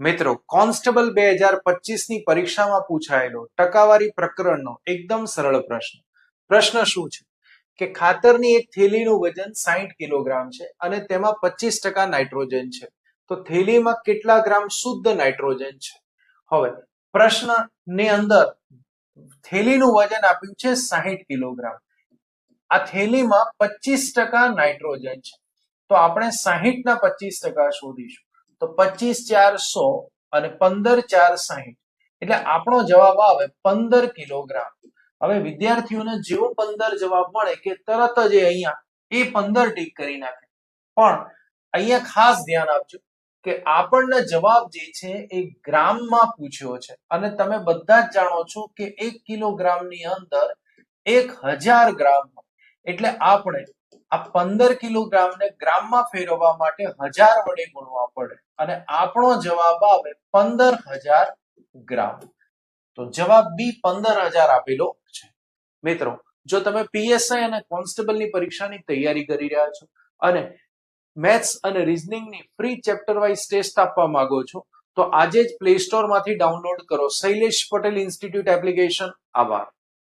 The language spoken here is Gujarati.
મિત્રો, કોન્સ્ટેબલ 2025 ની પરીક્ષામાં પૂછાયેલો ટકાવારી પ્રકરણનો એકદમ સરળ પ્રશ્ન શું છે કે ખાતરની એક થેલીનું વજન 60 કિલોગ્રામ છે અને તેમાં 25% નાઇટ્રોજન છે, તો થેલીમાં કેટલા ગ્રામ શુદ્ધ નાઇટ્રોજન છે? હવે પ્રશ્નની અંદર થેલીનું વજન આપ્યું છે 60 કિલોગ્રામ, આ થેલીમાં 25% નાઇટ્રોજન છે, તો આપણે 60 ના 25% શોધીશું. તો 25 4 100 અને 15 4 60, એટલે આપણો જવાબ આવે 15 કિલોગ્રામ. હવે વિદ્યાર્થીઓને જેવો 15 જવાબ મળે કે તરત જ અહીંયા એ 15 ટીક કરી નાખે, પણ અહીંયા ખાસ ધ્યાન આપજો કે આપણને જવાબ જે છે એ ગ્રામમાં પૂછ્યો છે અને તમે બધા જ જાણો છો કે 1 કિલોગ્રામની અંદર 1000 ગ્રામ, એટલે આપણે આ 15 કિલોગ્રામને ગ્રામમાં ફેરવવા માટે 1000 વડે ગુણવા પડે અને આપણો જવાબ આવે 15000 ગ્રામ. તો જવાબ બી 15000 આપેલો છે. મિત્રો, જો તમે પીએસઆઈ અને કોન્સ્ટેબલની પરીક્ષાની તૈયારી કરી રહ્યા છો અને મેથ્સ અને રીઝનિંગની ફ્રી ચેપ્ટર વાઇઝ ટેસ્ટ આપવા માંગો છો, તો આજે જ પ્લે સ્ટોર માંથી ડાઉનલોડ કરો શૈલેષ પટેલ ઇન્સ્ટિટ્યૂટ એપ્લિકેશન. આભાર.